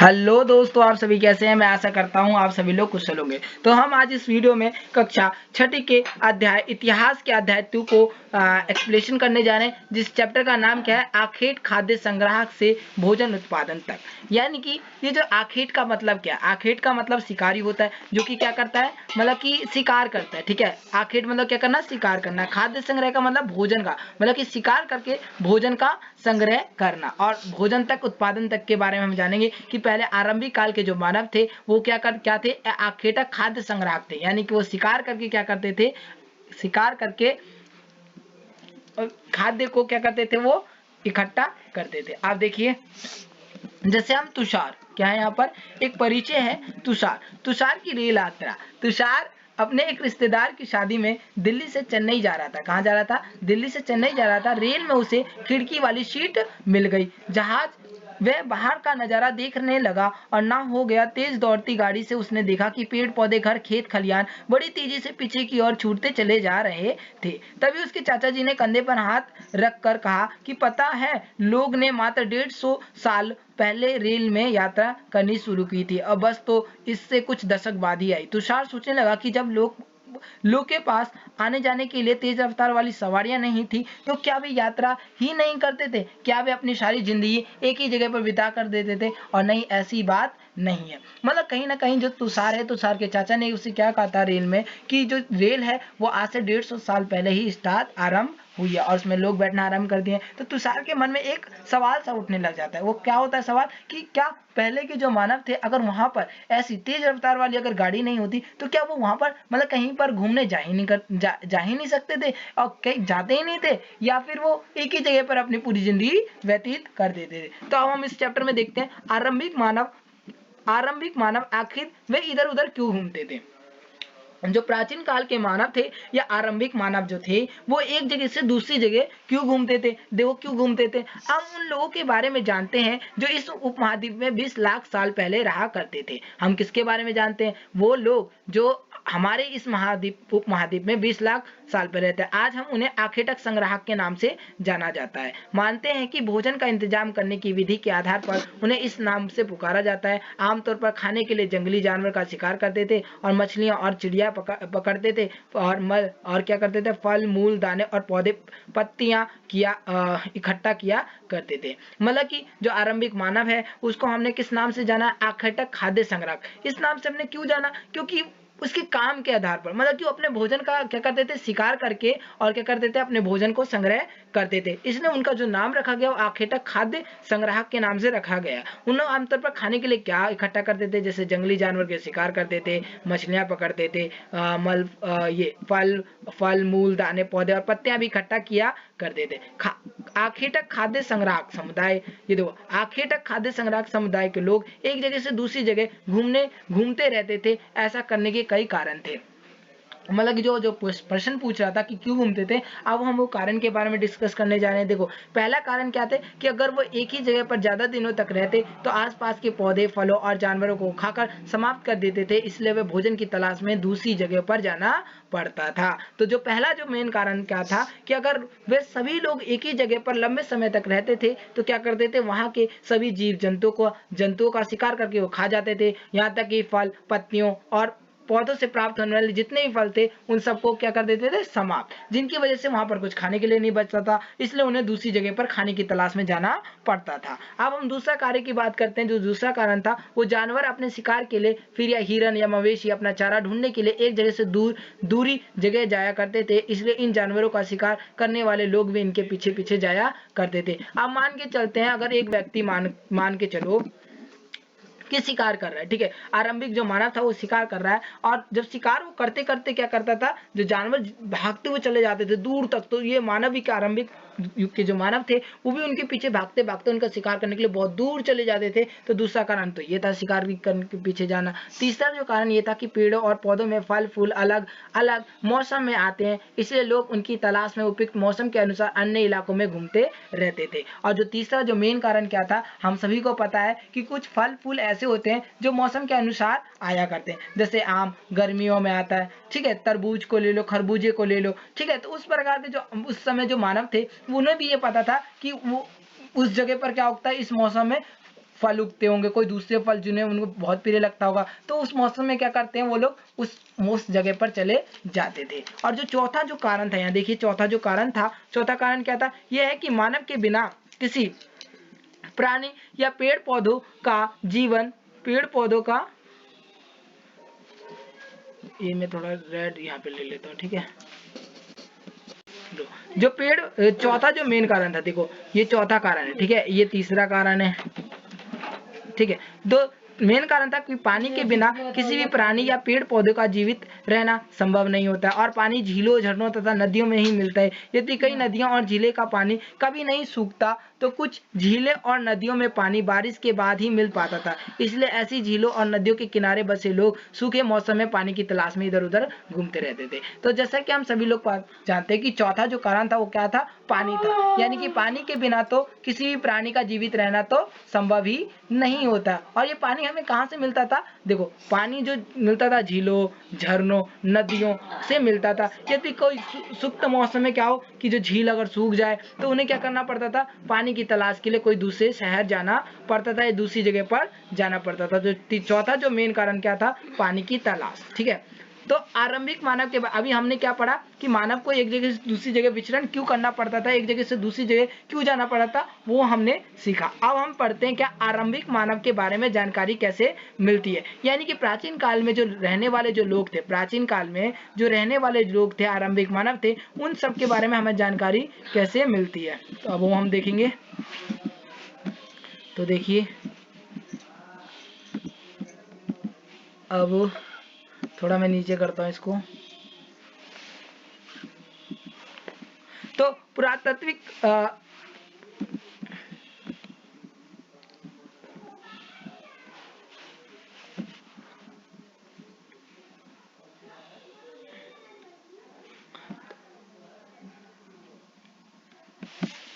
Hello दोस्तों, आप सभी कैसे हैं। मैं आशा करता हूं आप सभी लोग कुशल होंगे। तो हम आज इस वीडियो में कक्षा छठी के अध्याय इतिहास के अध्याय 2 को एक्सप्लेनेशन करने जा रहे हैं, जिस चैप्टर का नाम क्या है, आखेट खाद्य संग्राहक से भोजन उत्पादन तक। यानी कि ये जो आखेट का मतलब क्या है, आखेट का मतलब शिकारी होता है जो कि क्या करता है, मतलब कि शिकार करता है। ठीक है, आखेट मतलब क्या करना, शिकार करना। खाद्य संग्रह का मतलब भोजन का, मतलब कि शिकार करके भोजन का संग्रह करना। और भोजन तक, उत्पादन तक के बारे में हम जानेंगे कि पहले आरंभिक काल के जो मानव थे वो क्या थे, आखेटक खाद्य संग्राहक थे। यानी कि वो शिकार करके क्या करते थे, शिकार करके खाद्य को क्या करते थे, वो इकट्ठा करते थे। आप देखिए, जैसे हम तुषार, क्या है यहाँ पर एक परिचय है, तुषार। तुषार की रेल यात्रा। तुषार अपने एक रिश्तेदार की शादी में दिल्ली से चेन्नई जा रहा था। कहाँ जा रहा था, दिल्ली से चेन्नई जा रहा था। रेल में उसे खिड़की वाली सीट मिल गई। जहाज वह बाहर का नजारा देखने लगा और ना हो गया। तेज दौड़ती गाड़ी से उसने देखा कि पेड़ पौधे, घर, खेत खलियान बड़ी तेजी से पीछे की ओर छूटते चले जा रहे थे। तभी उसके चाचा जी ने कंधे पर हाथ रख कर कहा कि पता है, लोग ने मात्र 150 साल पहले रेल में यात्रा करनी शुरू की थी, अब बस तो इससे कुछ दशक बाद ही आई। तुषार सोचने लगा कि जब लोग के पास आने जाने के लिए तेज रफ्तार वाली सवारियां नहीं थी, तो क्या वे यात्रा ही नहीं करते थे? क्या वे अपनी सारी जिंदगी एक ही जगह पर बिता कर देते थे? और नहीं, ऐसी बात नहीं है। मतलब कहीं ना कहीं जो तुषार है, तुषार के चाचा ने उसे क्या कहा था रेल में, कि जो रेल है वो आज से 150 साल पहले ही स्टार्ट आरंभ हुई है और उसमें लोग बैठना आरंभ कर दिए। तो तुषार के मन में एक सवाल सा उठने लग जाता है। वो क्या होता है सवाल, कि क्या पहले के जो मानव थे, अगर वहां पर ऐसी तेज रफ्तार वाली अगर गाड़ी नहीं होती, तो क्या वो वहां पर मतलब कहीं पर घूमने जा ही नहीं सकते थे, और कहीं जाते ही नहीं थे, या फिर वो एक ही जगह पर अपनी पूरी जिंदगी व्यतीत कर देते थे। तो अब हम इस चैप्टर में देखते हैं, आरंभिक मानव आखिर वे इधर उधर क्यों घूमते थे। जो प्राचीन काल के मानव थे, या आरंभिक मानव जो थे, वो एक जगह से दूसरी जगह क्यों घूमते थे। देखो क्यों घूमते थे। हम उन लोगों के बारे में जानते हैं जो इस उपमहाद्वीप में 20 लाख साल पहले रहा करते थे। हम किसके बारे में जानते हैं, वो लोग जो हमारे इस उपमहाद्वीप में 20 लाख साल पहले रहते हैं। आज हम उन्हें आखेटक संग्राहक के नाम से जाना जाता है। मानते हैं कि भोजन का इंतजाम करने की विधि के आधार पर उन्हें इस नाम से पुकारा जाता है। आमतौर पर खाने के लिए जंगली जानवर का शिकार करते थे और मछलियां और चिड़िया पकड़ते थे, और क्या करते थे, फल मूल दाने और पौधे पत्तियां इकट्ठा किया करते थे। मतलब कि जो आरंभिक मानव है उसको हमने किस नाम से जाना, आखेटक खाद्य संग्राहक। इस नाम से हमने क्यों जाना, क्योंकि उसके काम के आधार पर, मतलब कि वो अपने भोजन का क्या करते थे, शिकार करके और क्या करते थे, अपने भोजन को संग्रह करते थे। इसलिए उनका जो नाम रखा गया वो आखेटक खाद्य संग्राहक के नाम से रखा गया। उन लोग आमतौर पर खाने के लिए क्या इकट्ठा करते थे, जैसे जंगली जानवर के शिकार करते थे, मछलियां पकड़ते थे, ये फल फल मूल दाने पौधे और पत्तियां भी इकट्ठा किया करते थे। आखेटक खाद्य संग्राहक समुदाय, ये देखो, आखेटक खाद्य संग्राहक समुदाय के लोग एक जगह से दूसरी जगह घूमते रहते थे। ऐसा करने के कई कारण थे। मतलब कि जो प्रश्न पूछ रहा था कि क्यों घूमते थे, अब हम वो कारण के बारे में डिस्कस करने जा रहे हैं। देखो, पहला कारण क्या थे, कि अगर वो एक ही जगह पर ज्यादा दिनों तक रहते तो आसपास के पौधे, फलों और जानवरों को खाकर समाप्त कर देते थे, इसलिए वे भोजन की तलाश में दूसरी जगह पर जाना पड़ता था। तो जो पहला जो मेन कारण क्या था, कि अगर वे सभी लोग एक ही जगह पर लंबे समय तक रहते थे तो क्या करते थे, वहां के सभी जंतुओं का शिकार करके वो खा जाते थे। यहाँ तक कि फल, पत्तियों और पौधों से प्राप्त होने वाले जितने भी फल थे उन सबको क्या कर देते थे, समाप्त, जिनकी वजह से वहां पर कुछ खाने के लिए नहीं बचता था, इसलिए उन्हें दूसरी जगह पर खाने की तलाश में जाना पड़ता था। अब हम दूसरा कार्य की बात करते हैं। जो दूसरा कारण था, वो जानवर अपने शिकार के लिए, फिर या हिरन या मवेशी अपना चारा ढूंढने के लिए एक जगह से दूरी जगह जाया करते थे, इसलिए इन जानवरों का शिकार करने वाले लोग भी इनके पीछे पीछे जाया करते थे। अब मान के चलते हैं, अगर एक व्यक्ति मान के चलो कि शिकार कर रहा है, ठीक है, आरंभिक जो मानव था वो शिकार कर रहा है, और जब शिकार वो करते करते क्या करता था, जो जानवर भागते हुए चले जाते थे दूर तक, तो ये मानव भी के आरंभिक युग के जो मानव थे वो भी उनके पीछे भागते भागते उनका शिकार करने के लिए बहुत दूर चले जाते थे। तो दूसरा कारण तो ये था, शिकार करने के पीछे जाना। तीसरा जो कारण ये था कि पेड़ों और पौधों में फल फूल अलग अलग मौसम में आते हैं, इसलिए लोग उनकी तलाश में उपयुक्त मौसम के अनुसार अन्य इलाकों में घूमते रहते थे। और जो तीसरा जो मेन कारण क्या था, हम सभी को पता है कि कुछ फल फूल ऐसे होते हैं जो मौसम के अनुसार आया करते हैं। जैसे आम गर्मियों में आता है, ठीक है, तरबूज को ले लो, खरबूजे को ले लो, ठीक है। तो उस प्रकार के जो उस समय जो मानव थे, उन्हें भी ये पता था कि वो उस जगह पर क्या उगता है, इस मौसम में फल उगते होंगे, कोई दूसरे फल जिन्हें उनको बहुत प्रिय लगता होगा, तो उस मौसम में क्या करते हैं वो लोग उस जगह पर चले जाते थे। और जो चौथा जो कारण था, यहाँ देखिए चौथा जो कारण था, चौथा कारण क्या था, यह है कि मानव के बिना किसी प्राणी या पेड़ पौधों का जीवन, पेड़ पौधों का, ये मैं थोड़ा रेड यहाँ पे ले लेता हूँ, ठीक है। जो पेड़, चौथा जो मेन कारण था, देखो ये चौथा कारण है, ठीक है, ये तीसरा कारण है, ठीक है। दो मेन कारण था कि पानी के बिना किसी भी प्राणी या पेड़ पौधे का जीवित रहना संभव नहीं होता, और पानी झीलों, झरनों तथा नदियों में ही मिलता है। यदि कई नदियों और झीलें का पानी कभी नहीं सूखता, तो कुछ झीलें और नदियों में पानी बारिश के बाद ही मिल पाता था। इसलिए ऐसी झीलों और नदियों के किनारे बसे लोग सूखे मौसम में पानी की तलाश में इधर उधर घूमते रहते थे। तो जैसा कि हम सभी लोग जानते हैं कि चौथा जो कारण था वो क्या था, पानी था। यानी कि पानी के बिना तो किसी भी प्राणी का जीवित रहना तो संभव ही नहीं होता। और ये पानी हमें कहाँ से मिलता था, देखो पानी जो मिलता था झीलों, झरनों, नदियों से मिलता था। यदि कोई सूक्त मौसम में क्या हो कि जो झील अगर सूख जाए, तो उन्हें क्या करना पड़ता था, पानी की तलाश के लिए कोई दूसरे शहर जाना पड़ता था या दूसरी जगह पर जाना पड़ता था। जो चौथा जो मेन कारण क्या था, पानी की तलाश, ठीक है। तो आरंभिक मानव के अभी हमने क्या पढ़ा कि मानव को एक जगह से दूसरी जगह विचरण क्यों करना पड़ता था, एक जगह से दूसरी जगह क्यों जाना पड़ा था, वो हमने सीखा। अब हम पढ़ते हैं क्या आरंभिक मानव के बारे में जानकारी कैसे मिलती है। यानी कि प्राचीन काल में जो रहने वाले जो लोग थे, प्राचीन काल में जो रहने वाले लोग थे, आरंभिक मानव थे, उन सब के बारे में हमें जानकारी कैसे मिलती है, तो अब वो हम देखेंगे। तो देखिए अब थोड़ा मैं नीचे करता हूँ इसको। तो पुरातात्विक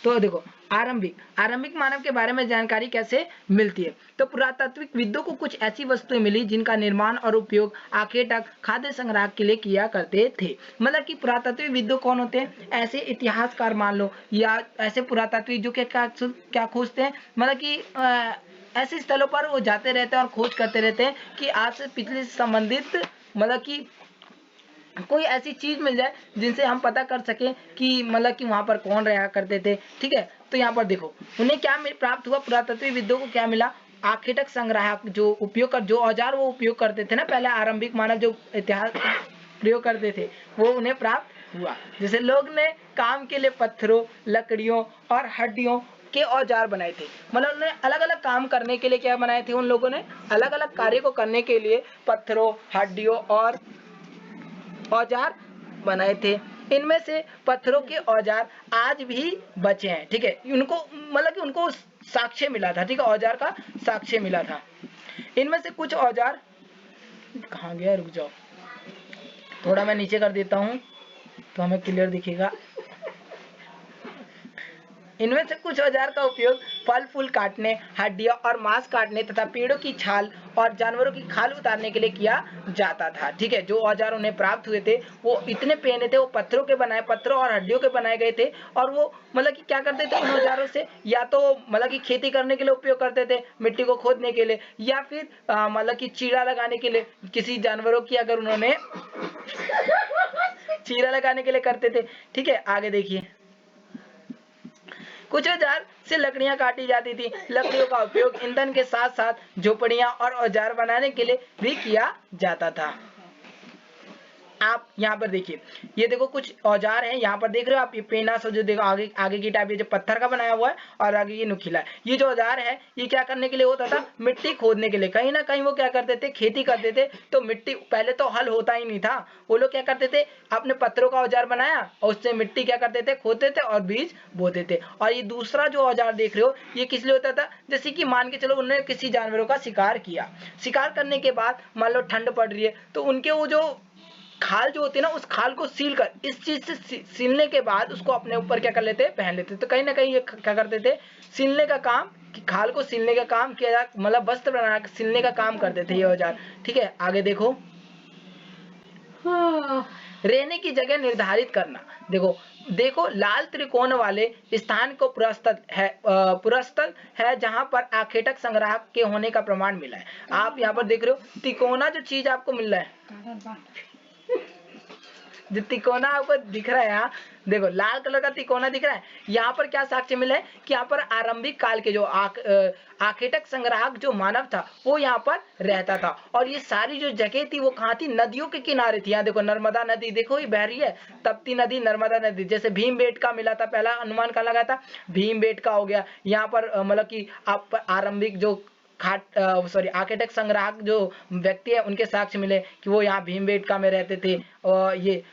तो देखो आरंभिक मानव के बारे में जानकारी कैसे मिलती है। तो पुरातात्विक विदों को कुछ ऐसी वस्तुएं मिली जिनका निर्माण और उपयोग आखिर तक खाद्य संग्रह के लिए किया करते थे। मतलब कि पुरातात्विक विदों कौन होते हैं, ऐसे इतिहासकार मान लो, या ऐसे पुरातात्विक जो क्या खोजते हैं, मतलब कि ऐसे स्थलों पर वो जाते रहते हैं और खोज करते रहते हैं कि आज से पिछले से संबंधित, मतलब कि कोई ऐसी चीज मिल जाए जिनसे हम पता कर सके कि मतलब कि वहां पर कौन रहा करते थे, ठीक है। तो यहाँ पर देखो उन्हें क्या प्राप्त हुआ, पुरातत्व विदों को क्या मिला, आखेटक संग्राहक, जो उपयोग कर, जो औजार वो उपयोग करते थे ना पहले आरंभिक मानव जो इतिहास प्रयोग करते थे, वो उन्हें प्राप्त हुआ। जैसे लोग ने काम के लिए पत्थरों, लकड़ियों और हड्डियों के औजार बनाए थे। मतलब उन्होंने अलग अलग काम करने के लिए क्या बनाए थे, उन लोगों ने अलग अलग कार्य को करने के लिए पत्थरों, हड्डियों और औजार बनाए थे। इनमें से पत्थरों के औजार आज भी बचे हैं, ठीक है। उनको मतलब कि उनको साक्ष्य मिला था, ठीक है, औजार का साक्ष्य मिला था। इनमें से कुछ औजार, कहाँ गया, रुक जाओ थोड़ा मैं नीचे कर देता हूँ तो हमें क्लियर दिखेगा। इनमें से कुछ औजार का उपयोग फल फूल काटने, हड्डियां और मांस काटने तथा पेड़ों की छाल और जानवरों की खाल उतारने के लिए किया जाता था, ठीक है। जो औजार उन्हें प्राप्त हुए थे वो इतने पेने थे, वो पत्थरों के बनाए, पत्थरों और हड्डियों के बनाए गए थे। और वो मतलब कि क्या करते थे उन औजारों से, या तो मतलब कि खेती करने के लिए उपयोग करते थे, मिट्टी को खोदने के लिए, या फिर मतलब कि चीरा लगाने के लिए, किसी जानवरों की अगर उन्होंने चीरा लगाने के लिए करते थे, ठीक है। आगे देखिए, कुछ औजार से लकड़ियां काटी जाती थी। लकड़ियों का उपयोग ईंधन के साथ साथ झोपड़ियां और औजार बनाने के लिए भी किया जाता था। आप यहाँ पर देखिए, ये देखो कुछ औजार हैं, यहाँ पर देख रहे हो आप, ये पेना सा जो देखो आगे आगे की टाइप, ये जो पत्थर का बनाया हुआ है और आगे ये नुकीला है। ये जो औजार है ये क्या करने के लिए होता था, मिट्टी खोदने के लिए। कहीं ना कहीं वो क्या करते थे, खेती करते थे। तो मिट्टी, पहले तो हल होता ही नहीं था, वो लोग क्या करते थे, अपने पत्थरों का औजार बनाया और उससे मिट्टी क्या करते थे, खोदते थे और बीज बोते थे। और ये दूसरा जो औजार देख रहे हो ये किस लिए होता था, जैसे कि मान के चलो उन्होंने किसी जानवरों का शिकार किया, शिकार करने के बाद मान लो ठंड पड़ रही है, तो उनके वो जो खाल जो होती है ना, उस खाल को सील कर, इस चीज से सीलने के बाद उसको अपने ऊपर क्या कर लेते, पहन लेते। तो कहीं ना कहीं ये क्या करते थे, सीलने का काम, कि खाल को सीलने का काम किया, मतलब वस्त्र बना सीलने का काम करते थे ये औजार, ठीक है। आगे देखो, रहने की जगह निर्धारित करना। देखो देखो लाल त्रिकोण वाले स्थान को पुरस्थल है जहां पर आखेटक संग्राहक के होने का प्रमाण मिला है। आप यहाँ पर देख रहे हो तिकोना जो चीज आपको मिल रहा है, जो तिकोना आपको दिख रहा है, यहाँ देखो लाल कलर का तिकोना दिख रहा है, यहाँ पर क्या साक्ष्य मिला है कि यहाँ पर आरंभिक काल के जो आखेटक संग्राहक जो मानव था वो यहाँ पर रहता था। और ये सारी जो जगह थी वो कहाँ थी, नदियों के किनारे थी। यहाँ देखो नर्मदा नदी देखो ये बह रही है, तप्ती नदी, नर्मदा नदी। जैसे भीमबेटका मिला था, पहला अनुमान कहाँ लगा था, भीमबेटका हो गया। यहाँ पर मतलब कि आप आरंभिक जो आर्किटेक्ट संग्राहक जो व्यक्ति है उनके साक्ष्य मिले कि वो यहाँ भीमबेटका में रहते थे, और ये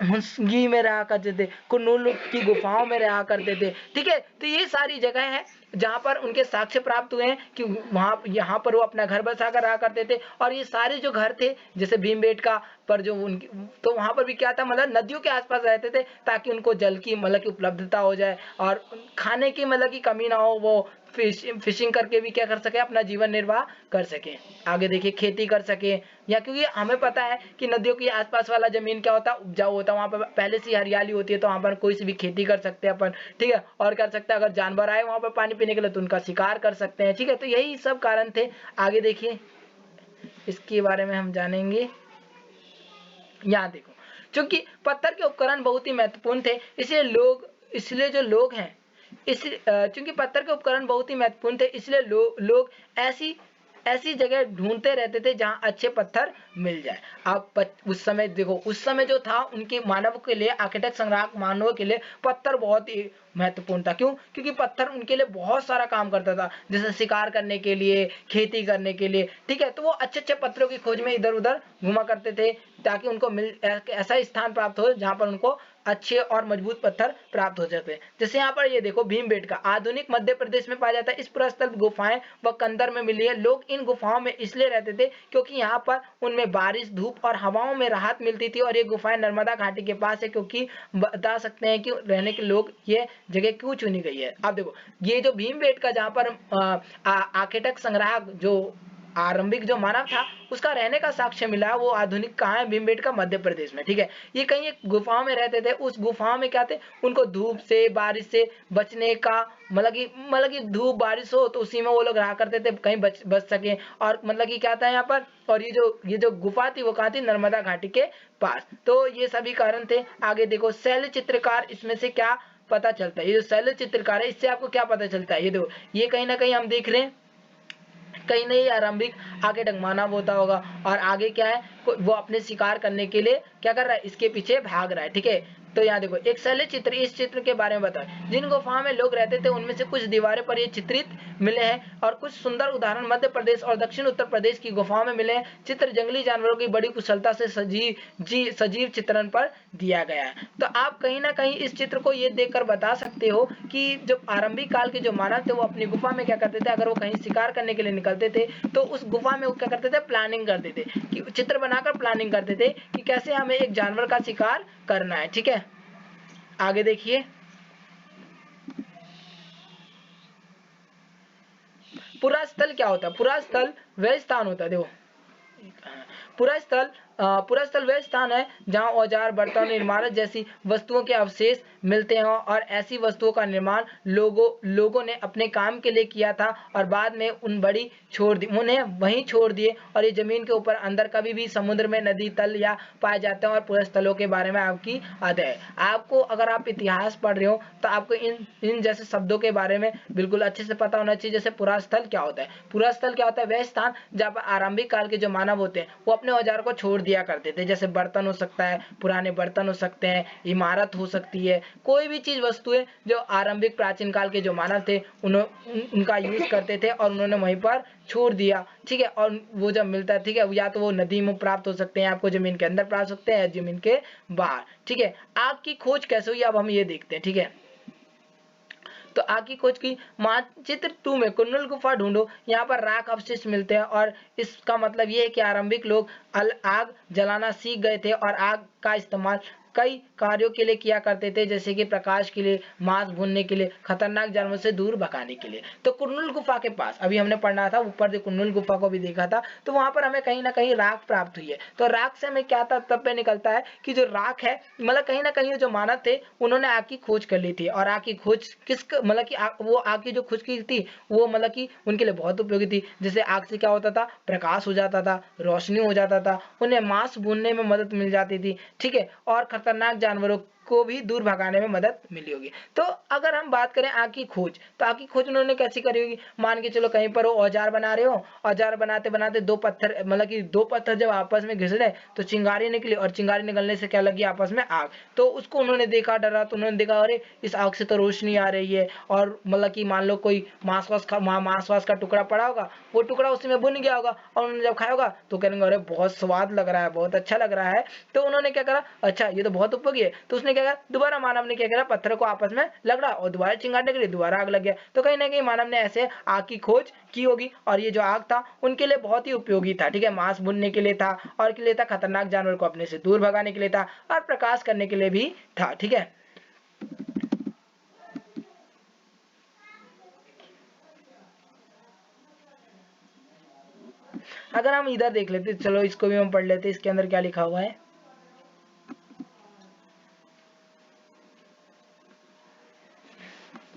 मुंसगी में रहा करते थे, कुन्नुल की गुफाओं में रहा करते थे। ठीक है, तो ये सारी जगह है जहाँ पर उनके साक्ष्य प्राप्त हुए हैं कि वहाँ यहाँ पर वो अपना घर बसा कर रहा करते थे। और ये सारे जो घर थे जैसे भीमबेटका पर जो उनकी, तो वहाँ पर भी क्या था, मतलब नदियों के आसपास रहते थे ताकि उनको जल की मतलब की उपलब्धता हो जाए और खाने की मतलब की कमी ना हो, वो फिशिंग करके भी क्या कर सके, अपना जीवन निर्वाह कर सके। आगे देखिए खेती कर सके, या क्योंकि हमें पता है कि नदियों के आसपास वाला जमीन क्या होता है, उपजाऊ होता है, वहाँ पर पहले से हरियाली होती है, तो वहाँ पर कोई सी भी खेती कर सकते हैं अपन। ठीक है, और कर सकते हैं अगर जानवर आए वहाँ पर पानी पीने के लिए तो उनका शिकार कर सकते हैं। ठीक है, तो यही सब कारण थे। आगे देखिए इसके बारे में हम जानेंगे। यहाँ देखो क्योंकि पत्थर के उपकरण बहुत ही महत्वपूर्ण थे, इसलिए जो लोग हैं क्योंकि पत्थर के उपकरण बहुत ही महत्वपूर्ण थे, इसलिए लोग ऐसी जगह ढूंढते रहते थे जहां अच्छे पत्थर मिल जाए। आप उस समय देखो, उस समय जो था उनके मानव के लिए, आर्किटेक्ट संग्राहक मानव के लिए पत्थर बहुत ही महत्वपूर्ण था। क्यों? क्योंकि पत्थर उनके लिए बहुत सारा काम करता था, जैसे शिकार करने के लिए, खेती करने के लिए। ठीक है, तो वो अच्छे अच्छे पत्थरों की खोज में इधर उधर घुमा करते थे ताकि उनको ऐसा स्थान प्राप्त हो जहां पर उनको अच्छे और मजबूत पत्थर प्राप्त हो जाते हैं। जैसे यहाँ पर ये देखो भीमबेटका आधुनिक मध्य प्रदेश में पाया जाता है। इस पुरास्थल गुफाएं व कंदर में मिली है। लोग इन गुफाओं में इसलिए रहते थे क्योंकि यहाँ पर उनमें बारिश, धूप और हवाओं में राहत मिलती थी। और ये गुफाएं नर्मदा घाटी के पास है, क्योंकि बता सकते हैं कि रहने के लोग ये जगह क्यों चुनी गई है। अब देखो ये जो भीमबेटका जहाँ पर आर्किटेक्ट संग्राहक जो आरंभिक जो मानव था उसका रहने का साक्ष्य मिला, वो आधुनिक कहाँ है, भीमबेटका मध्य प्रदेश में। ठीक है, ये कहीं एक गुफाओं में रहते थे। उस गुफाओं में क्या थे, उनको धूप से, बारिश से बचने का मतलब कि धूप बारिश हो तो उसी में वो लोग रहा करते थे, कहीं बच सके। और मतलब कि क्या था यहाँ पर, और ये जो गुफा थी वो कहाँ थी, नर्मदा घाटी के पास। तो ये सभी कारण थे। आगे देखो शैल चित्रकार, इसमें से क्या पता चलता है, ये जो शैल चित्रकार है इससे आपको क्या पता चलता है, ये देखो ये कहीं ना कहीं हम देख रहे हैं कहीं नहीं आरंभिक आगे मानव होता होगा। और आगे क्या है, वो अपने शिकार करने के लिए क्या कर रहा है, इसके पीछे भाग रहा है। ठीक है, तो यहाँ देखो एक शैल चित्र, इस चित्र के बारे में बताओ। जिन गुफाओं में लोग रहते थे उनमें से कुछ दीवारों पर ये चित्रित मिले हैं और कुछ सुंदर उदाहरण मध्य प्रदेश और दक्षिण उत्तर प्रदेश की गुफाओं में मिले हैं। चित्र जंगली जानवरों की बड़ी कुशलता से सजीव चित्रण पर दिया गया है। तो आप कहीं ना कहीं इस चित्र को ये देखकर बता सकते हो कि जो आरंभिक काल के जो मानव थे वो अपनी गुफा में क्या करते थे, अगर वो कहीं शिकार करने के लिए निकलते थे तो उस गुफा में वो क्या करते थे, प्लानिंग करते थे, कि चित्र बनाकर प्लानिंग करते थे कि कैसे हमें एक जानवर का शिकार करना है। ठीक है, आगे देखिए पुरास्थल क्या होता है। पुरास्थल वह स्थान होता है, देखो पुरास्थल वह स्थान है जहां औजार, बर्तन, इमारत जैसी वस्तुओं के अवशेष मिलते हैं और ऐसी वस्तुओं का निर्माण लोगों ने अपने काम के लिए किया था और बाद में उन्हें वहीं छोड़ दिए। और ये जमीन के ऊपर अंदर कभी भी समुद्र में, नदी तल या पाए जाते हैं। और पुरास्थलों के बारे में आपकी आदत है, आपको अगर आप इतिहास पढ़ रहे हो तो आपको इन जैसे शब्दों के बारे में बिल्कुल अच्छे से पता होना चाहिए। जैसे पुरास्थल क्या होता है, पुरास्थल क्या होता है, वह स्थान जहाँ पर आरंभिक काल के जो मानव होते हैं वो अपने औजार को छोड़ दिया करते थे। जैसे बर्तन हो सकता है, पुराने बर्तन हो सकते हैं, इमारत हो सकती है, कोई भी चीज वस्तुएं जो आरंभिक प्राचीन काल के जो मानव थे उनका यूज करते थे और उन्होंने वहीं पर छोड़ दिया। ठीक है, और वो जब मिलता है, ठीक है, या तो वो नदी में प्राप्त हो सकते हैं, आपको जमीन के अंदर प्राप्त हो सकते हैं, जमीन के बाहर। ठीक है, आग की खोज कैसे हुई अब हम ये देखते हैं। ठीक है, तो आग की खोज की मानचित्र 2 में कुन्नुल गुफा ढूंढो, यहाँ पर राख अवशिष्ट मिलते हैं और इसका मतलब ये है कि आरंभिक लोग आग जलाना सीख गए थे और आग का इस्तेमाल कई कार्यों के लिए किया करते थे, जैसे कि प्रकाश के लिए, मांस भूनने के लिए, खतरनाक जानवरों से दूर भगाने के लिए। तो कुरनूल गुफा के पास अभी हमने पढ़ा था, ऊपर जो कुरनूल गुफा को भी देखा था, तो वहां पर हमें कहीं ना कहीं राख प्राप्त हुई है। तो राख से हमें क्या तब पे निकलता है कि जो राख है, मतलब कहीं ना कहीं जो मानव थे उन्होंने आग की खोज कर ली थी, और आग की खोज मतलब कि वो आग की जो खोज की थी वो मतलब कि उनके लिए बहुत उपयोगी थी। जैसे आग से क्या होता था, प्रकाश हो जाता था, रोशनी हो जाता था, उन्हें मांस भूनने में मदद मिल जाती थी, ठीक है, और खतरनाक जानवरों को भी दूर भगाने में मदद मिली होगी। तो अगर हम बात करें आग की खोज, तो आग की खोज उन्होंने कैसी करी होगी? मान के चलो कहीं पर वो औजार बना रहे हो, औजार बनाते बनाते दो पत्थर, मतलब कि दो पत्थर जब आपस में घिस रहे तो चिंगारी निकली, और चिंगारी निकलने से क्या लगी? आपस में आग। तो उसको उन्होंने देखा, डरा, तो उन्होंने देखा अरे इस आग से तो रोशनी आ रही है, और मतलब कि मान लो कोई मांस वास का टुकड़ा पड़ा होगा, वो टुकड़ा उसी में भुन गया होगा, और उन्होंने जब खाया होगा तो कहेंगे अरे बहुत स्वाद लग रहा है, बहुत अच्छा लग रहा है। तो उन्होंने क्या करा, अच्छा ये तो बहुत उपयोगी है, तो उसने क्या करा, दोबारा मानव ने क्या करा, पत्थर को आपस में लगड़ा और दोबारा चिंगारने के लिए दोबारा आग लग गया। तो कहीं ना कहीं मानव ने ऐसे आग की खोज की होगी, और ये जो आग था उनके लिए बहुत ही उपयोगी था, ठीक है, मांस भुनने के लिए था, और के लिए था, खतरनाक जानवर को अपने से दूर भगाने के लिए था, और प्रकाश करने के लिए भी था, ठीक है। अगर हम इधर देख लेते, चलो इसको भी हम पढ़ लेते, इसके अंदर क्या लिखा हुआ है।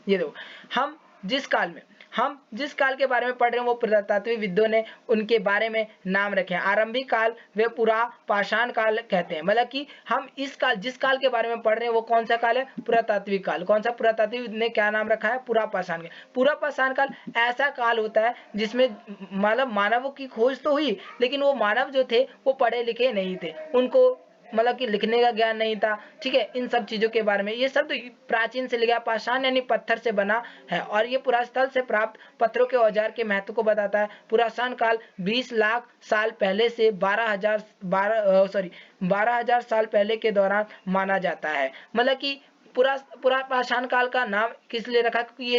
ये देखो, हम जिस काल के बारे में पढ़ रहे हैं वो पुरातात्विकविदों ने उनके बारे में नाम रखे हैं। आरंभिक काल वे पुरा पाषाण काल कहते हैं, मतलब कि हम इस काल, जिस काल के बारे में पढ़ रहे हैं वो कौन सा काल है? पुरातात्विक काल। कौन सा? पुरातात्विक ने क्या नाम रखा है? पुरा पाषाण काल। पुरा पाषाण काल ऐसा काल होता है जिसमें मतलब मानवों की खोज तो हुई, लेकिन वो मानव जो थे वो पढ़े लिखे नहीं थे, उनको मतलब कि लिखने का ज्ञान नहीं था, ठीक है, इन सब चीजों के बारे में। ये शब्द प्राचीन से लिया, पाषाण यानी पत्थर से बना है, और ये पुरास्थल से प्राप्त पत्थरों के औजार के महत्व को बताता है। पुराषाण काल 20 लाख साल पहले से 12,000 साल पहले के दौरान माना जाता है। मतलब कि पूरा पाषाण काल का नाम किस लिए रखा? क्योंकि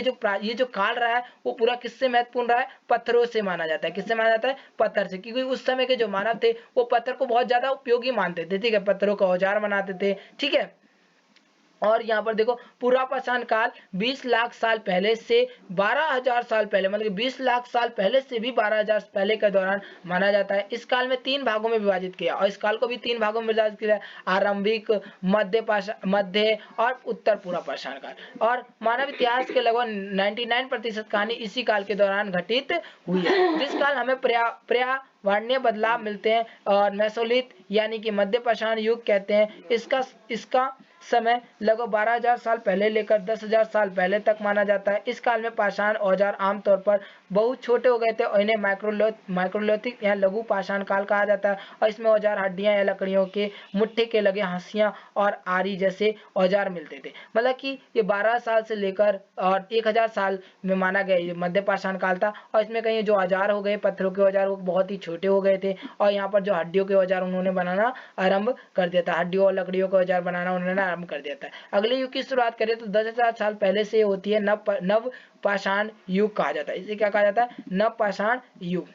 ये जो काल रहा है वो पूरा किससे महत्वपूर्ण रहा है? पत्थरों से माना जाता है। किससे माना जाता है? पत्थर से, क्योंकि उस समय के जो मानव थे वो पत्थर को बहुत ज्यादा उपयोगी मानते थे, ठीक है, पत्थरों का औजार बनाते थे, ठीक है। और यहाँ पर देखो, पूरा पाषाण काल 20 लाख साल पहले से 12,000 साल पहले, मतलब 20 लाख साल पहले से भी 12,000 पहले के दौरान माना जाता है। इस काल में 3 भागों में विभाजित किया, और इस काल को भी 3 भागों में विभाजित किया, आरंभिक, मध्य और उत्तर पूरा पाषाण काल। और मानव इतिहास के लगभग 99% कहानी इसी काल के दौरान घटित हुई है। जिस काल हमें पर्यावरणीय बदलाव मिलते हैं, और मेसोलिथ यानी कि मध्य पाषाण युग कहते हैं। इसका समय लगभग 12,000 साल पहले लेकर 10,000 साल पहले तक माना जाता है। इस काल में पाषाण औजार आमतौर पर बहुत छोटे हो गए थे, और इन्हें माइक्रोलिथिक या लघु पाषाण काल कहा जाता है। और इसमें औजार हड्डियां या लकड़ियों के मुट्ठे के लगे हंसियां और आरी जैसे औजार मिलते थे। मतलब कि ये 12 साल से लेकर और 1,000 साल में माना गया ये मध्य पाषाण काल था। और इसमें कहीं जो औजार हो गए, पत्थरों के औजार, वो बहुत ही छोटे हो गए थे, और यहाँ पर जो हड्डियों के औजार उन्होंने बनाना आरंभ कर दिया था, हड्डियों और लकड़ियों के औजार बनाना उन्होंने आरंभ कर दिया था। अगले युग की शुरुआत करें तो 10,000 साल पहले से होती है नव पाषाण युग कहा जाता है। इसे क्या कहा जाता है? नव पाषाण युग।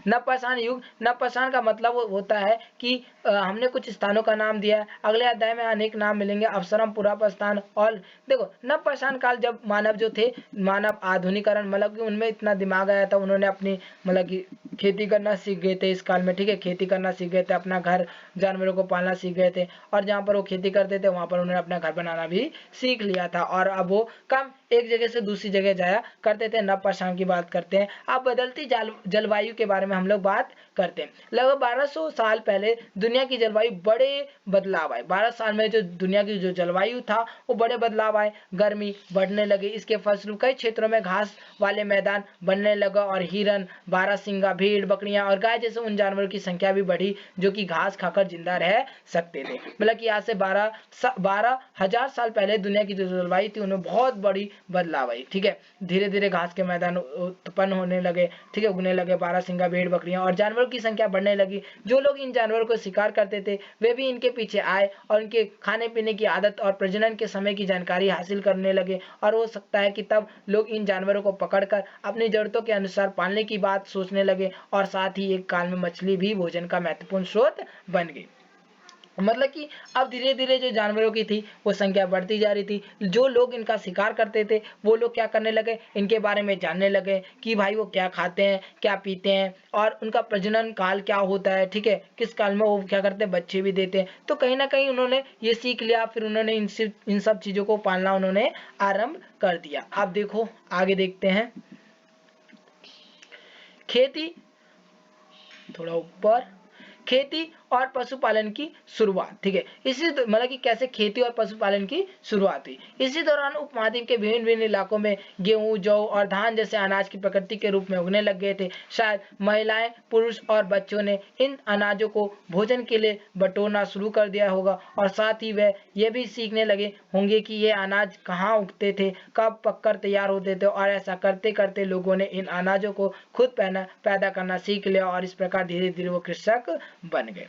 नवपाषाण युग, नवपाषाण का मतलब होता है कि हमने कुछ स्थानों का नाम दिया है, अगले अध्याय में अनेक नाम मिलेंगे, अवसरम, पुरापाषाण। और देखो, नवपाषाण काल जब मानव जो थे, मानव आधुनिकरण, मतलब कि उनमें इतना दिमाग आया था, उन्होंने अपनी मतलब कि खेती करना सीख गए थे इस काल में, ठीक है, खेती करना सीख गए थे, अपना घर, जानवरों को पालना सीख गए थे, और जहाँ पर वो खेती करते थे वहां पर उन्होंने अपना घर बनाना भी सीख लिया था, और अब वो कम एक जगह से दूसरी जगह जाया करते थे। नवपाषाण की बात करते हैं। अब बदलती जलवायु के बारे में हम लोग बात करते हैं। लगभग 1200 साल पहले दुनिया की जलवायु बड़े बदलाव आए। 12 साल में जो दुनिया की जो जलवायु था वो बड़े बदलाव आए, गर्मी बढ़ने लगी, इसके फलस्वरूप कई क्षेत्रों में घास वाले मैदान बनने लगा, और हिरन, बारहसिंगा, भेड़, बकरियां और गाय जैसे उन जानवरों की संख्या भी बढ़ी जो कि घास खाकर जिंदा रह सकते थे। मतलब कि आज से 12,000 साल पहले दुनिया की जो जलवायु थी उनमें बहुत बड़ी बदलाव आई, ठीक है। धीरे धीरे घास के मैदान उत्पन्न होने लगे, ठीक है, उगने लगे, बारहसिंगा, भेड़, बकरियां और जानवरों की संख्या बढ़ने लगी। जो लोग इन जानवरों को शिकार करते थे वे भी इनके पीछे आए और इनके खाने पीने की आदत और प्रजनन के समय की जानकारी हासिल करने लगे, और हो सकता है कि तब लोग इन जानवरों को पकड़कर अपनी जरूरतों के अनुसार पालने की बात सोचने लगे, और साथ ही एक काल में मछली भी भोजन का महत्वपूर्ण स्रोत बन गई। मतलब कि अब धीरे धीरे जो जानवरों की थी वो संख्या बढ़ती जा रही थी। जो लोग इनका शिकार करते थे वो लोग क्या करने लगे, इनके बारे में जानने लगे कि भाई वो क्या खाते हैं, क्या पीते हैं और उनका प्रजनन काल क्या होता है, ठीक है, किस काल में वो क्या करते हैं, बच्चे भी देते हैं। तो कहीं ना कहीं उन्होंने ये सीख लिया, फिर उन्होंने इन सब चीजों को पालना उन्होंने आरंभ कर दिया। आप देखो आगे देखते हैं, खेती, थोड़ा ऊपर, खेती और पशुपालन की शुरुआत, ठीक है। इसी मतलब कि कैसे खेती और पशुपालन की शुरुआत हुई। इसी दौरान उपमहाद्वीप के विभिन्न विभिन्न इलाकों में गेहूं, जौ और धान जैसे अनाज की प्रकृति के रूप में उगने लग गए थे। शायद महिलाएं, पुरुष और बच्चों ने इन अनाजों को भोजन के लिए बटोरना शुरू कर दिया होगा और साथ ही वह ये भी सीखने लगे होंगे कि ये अनाज कहाँ उगते थे, कब पककर तैयार होते थे, और ऐसा करते करते लोगों ने इन अनाजों को खुद पैदा करना सीख लिया और इस प्रकार धीरे धीरे वो कृषक बन गए।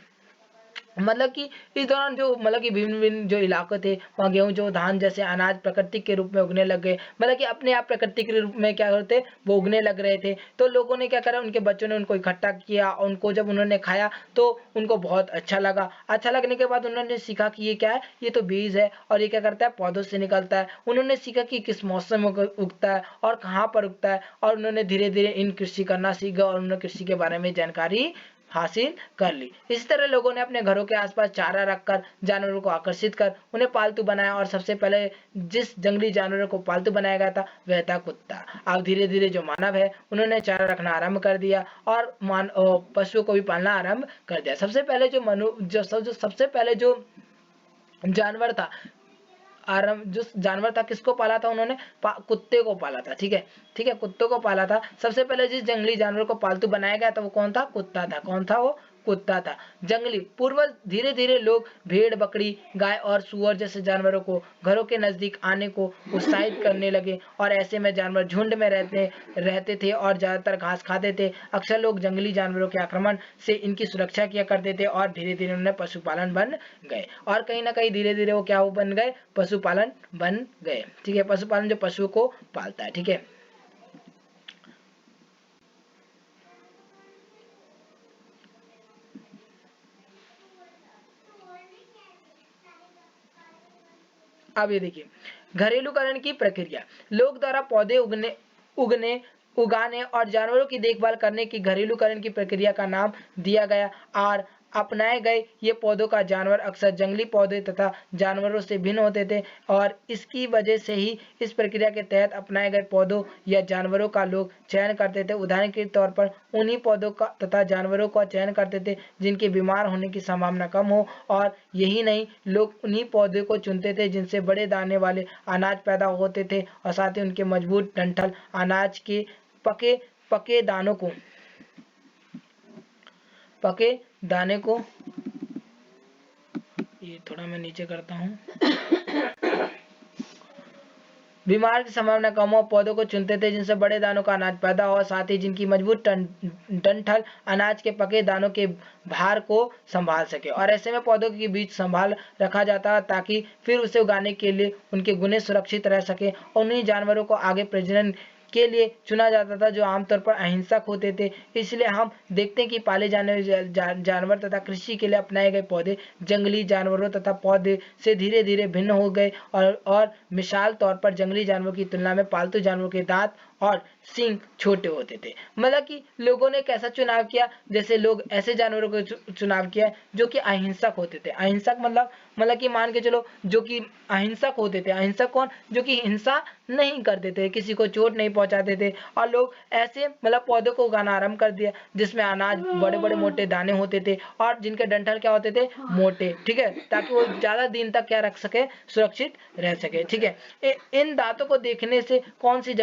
मतलब कि इस दौरान जो मतलब कि भिन्न भिन्न जो इलाके थे वहाँ गेहूं, जो धान जैसे अनाज प्राकृतिक के रूप में उगने लग गए। मतलब कि अपने आप प्राकृतिक के रूप में क्या करते, वो उगने लग रहे थे। तो लोगों ने क्या करा, उनके बच्चों ने उनको इकट्ठा किया और उनको जब उन्होंने खाया तो उनको बहुत अच्छा लगा। अच्छा लगने के बाद उन्होंने सीखा कि ये क्या है, ये तो बीज है और ये क्या करता है, पौधों से निकलता है। उन्होंने सीखा कि किस मौसम में उगता है और कहाँ पर उगता है, और उन्होंने धीरे धीरे इन कृषि करना सीखा और उन्होंने कृषि के बारे में जानकारी हासिल कर ली। इसी तरह लोगों ने अपने घरों के आसपास चारा रखकर जानवरों को आकर्षित कर उन्हें पालतू बनाया, और सबसे पहले जिस जंगली जानवरों को पालतू बनाया गया था वह था कुत्ता। अब धीरे धीरे जो मानव है उन्होंने चारा रखना आरंभ कर दिया और पशुओं को भी पालना आरंभ कर दिया। सबसे पहले जो सबसे पहले जो जानवर था, आरंभ जो जानवर था, किसको पाला था उन्होंने, कुत्ते को पाला था, ठीक है, ठीक है, कुत्तों को पाला था। सबसे पहले जिस जंगली जानवर को पालतू बनाया गया था वो कौन था, कुत्ता था। कौन था वो, कुत्ता था। जंगली पूर्वज धीरे धीरे लोग भेड़, बकरी, गाय और सुअर जैसे जानवरों को घरों के नजदीक आने को उत्साहित करने लगे, और ऐसे में जानवर झुंड में रहते थे और ज्यादातर घास खाते थे। अक्सर लोग जंगली जानवरों के आक्रमण से इनकी सुरक्षा किया करते थे और धीरे धीरे उन्हें पशुपालन बन गए, और कहीं ना कहीं धीरे धीरे वो क्या बन गए, पशुपालन बन गए, ठीक है। पशुपालन जो पशुओं को पालता है, ठीक है। अब ये देखिए, घरेलूकरण की प्रक्रिया, लोग द्वारा पौधे उगने उगाने और जानवरों की देखभाल करने की घरेलूकरण की प्रक्रिया का नाम दिया गया। और अपनाए गए ये पौधों का जानवर अक्सर जंगली पौधे तथा जानवरों से भिन्न होते थे, और इसकी वजह से ही इस प्रक्रिया के तहत अपनाए गए पौधों या जानवरों का लोग चयन करते थे। उदाहरण के तौर पर उन्हीं पौधों का तथा जानवरों का चयन करते थे जिनके बीमार होने की संभावना कम हो, और यही नहीं, लोग उन्हीं पौधों को चुनते थे जिनसे बड़े दाने वाले अनाज पैदा होते थे, और साथ ही उनके मजबूत डंठल अनाज के पके पके दानों को पके दाने को, ये थोड़ा मैं नीचे करता हूँ, बीमार की संभावना कम हो, पौधों को चुनते थे जिनसे बड़े दानों का अनाज पैदा हो, साथ ही जिनकी मजबूत डंठल अनाज के पके दानों के भार को संभाल सके, और ऐसे में पौधों के बीच संभाल रखा जाता ताकि फिर उसे उगाने के लिए उनके गुने सुरक्षित रह सके। और उन्हीं जानवरों को आगे प्रजनन के लिए चुना जाता था जो आमतौर पर अहिंसक होते थे। इसलिए हम देखते हैं कि पाले जाने वाले जानवर तथा कृषि के लिए अपनाए गए पौधे जंगली जानवरों तथा पौधे से धीरे धीरे भिन्न हो गए, और मिसाल तौर पर जंगली जानवरों की तुलना में पालतू जानवरों के दांत और सींग छोटे होते थे। मतलब कि लोगों ने कैसा चुनाव किया, जैसे लोग ऐसे जानवरों को चुनाव किया जो कि अहिंसक होते थे। अहिंसक मतलब कि मान के चलो जो कि अहिंसक होते थे। अहिंसक कौन, जो कि हिंसा नहीं करते थे, किसी को चोट नहीं पहुंचाते थे, और लोग ऐसे मतलब पौधों को उगाना आरंभ कर दिया जिसमें अनाज बड़े बड़े मोटे दाने होते थे और जिनके डंठल क्या होते थे, मोटे, ठीक है, ताकि वो ज्यादा दिन तक क्या रख सके, सुरक्षित रह सके, ठीक है। इन दांतों को देखने से कौन सी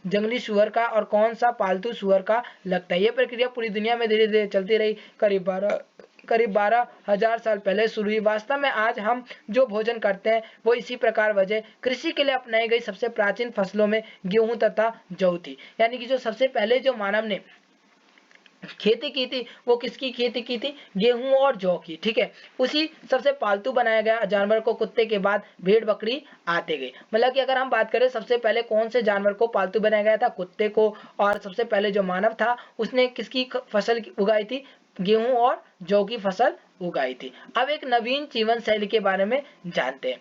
जंगली सुअर का और कौन सा पालतू सुअर का लगता है। ये प्रक्रिया पूरी दुनिया में धीरे धीरे चलती रही, करीब 12,000 साल पहले शुरू हुई। वास्तव में आज हम जो भोजन करते हैं वो इसी प्रकार वजह कृषि के लिए अपनाई गई सबसे प्राचीन फसलों में गेहूं तथा जौ थी। यानी कि जो सबसे पहले जो मानव ने खेती की थी वो किसकी खेती की थी, गेहूं और जौ की, ठीक है। उसी सबसे पालतू बनाया गया जानवर को कुत्ते के बाद भेड़, बकरी आते गए। मतलब कि अगर हम बात करें सबसे पहले कौन से जानवर को पालतू बनाया गया था, कुत्ते को, और सबसे पहले जो मानव था उसने किसकी फसल उगाई थी, गेहूं और जौ की फसल उगाई थी। अब एक नवीन जीवन शैली के बारे में जानते हैं।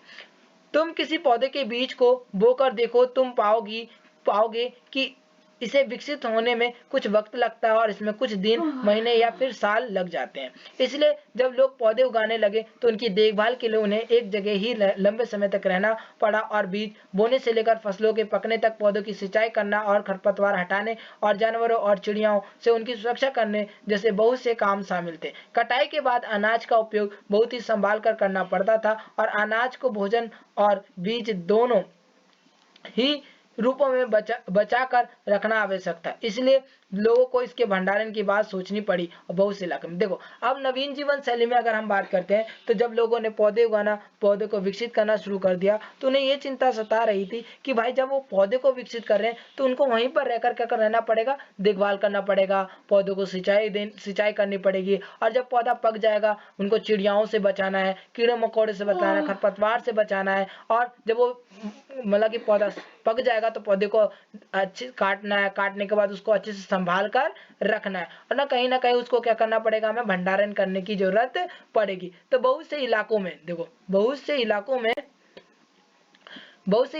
तुम किसी पौधे के बीज को बोकर देखो, तुम पाओगे कि इसे विकसित होने में कुछ वक्त लगता है और इसमें कुछ दिन, महीने या फिर साल लग जाते हैं। इसलिए जब लोग पौधे उगाने लगे तो उनकी देखभाल के लिए उन्हें एक जगह ही लंबे समय तक रहना पड़ा और बीज बोने से लेकर फसलों के पकने तक पौधों की सिंचाई करना और खरपतवार हटाने और जानवरों और चिड़ियाओं से उनकी सुरक्षा करने जैसे बहुत से काम शामिल थे। कटाई के बाद अनाज का उपयोग बहुत ही संभाल कर करना पड़ता था और अनाज को भोजन और बीज दोनों ही रूपों में बचा कर रखना आवश्यक था। इसलिए लोगों को इसके भंडारण की बात सोचनी पड़ी और बहुत से इलाके में। देखो, अब नवीन जीवन शैली में अगर हम बात करते हैं तो जब लोगों ने पौधे उगाना, पौधे को विकसित करना शुरू कर दिया तो उन्हें ये चिंता सता रही थी कि भाई जब वो पौधे को विकसित कर रहे हैं तो उनको वहीं पर रहकर क्या कर रहना पड़ेगा, देखभाल करना पड़ेगा, पौधों को सिंचाई करनी पड़ेगी और जब पौधा पक जाएगा उनको चिड़ियाओं से बचाना है, कीड़े मकोड़े से बचाना है, खरपतवार से बचाना है और जब वो मतलब कि पौधा पक जाएगा तो पौधे को अच्छे काटना है, काटने के बाद उसको अच्छे से संभाल कर रखना है और ना कहीं उसको क्या करना पड़ेगा, हमें भंडारण करने की जरूरत पड़ेगी। तो बहुत से इलाकों में देखो, बहुत से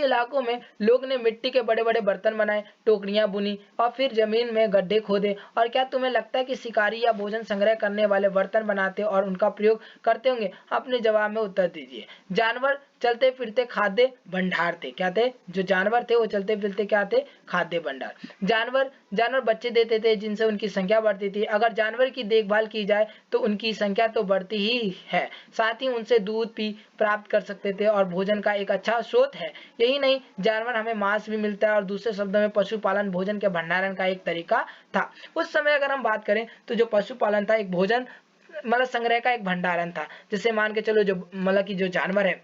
इलाकों में लोग ने मिट्टी के बड़े बड़े बर्तन बनाए, टोकरियां बुनी और फिर जमीन में गड्ढे खोदे। और क्या तुम्हें लगता है कि शिकारी या भोजन संग्रह करने वाले बर्तन बनाते और उनका प्रयोग करते होंगे? अपने जवाब में उत्तर दीजिए। जानवर चलते फिरते खाद्य भंडार थे। क्या थे? जो जानवर थे वो चलते फिरते क्या थे? खाद्य भंडार। जानवर बच्चे देते थे जिनसे उनकी संख्या बढ़ती थी। अगर जानवर की देखभाल की जाए तो उनकी संख्या तो बढ़ती ही है, साथ ही उनसे दूध भी प्राप्त कर सकते थे और भोजन का एक अच्छा स्रोत है। यही नहीं, जानवर हमें मांस भी मिलता है और दूसरे शब्दों में पशुपालन भोजन के भंडारण का एक तरीका था। उस समय अगर हम बात करें तो जो पशुपालन था एक भोजन मतलब संग्रह का एक भंडारण था। जैसे मान के चलो जो मतलब कि जो जानवर है,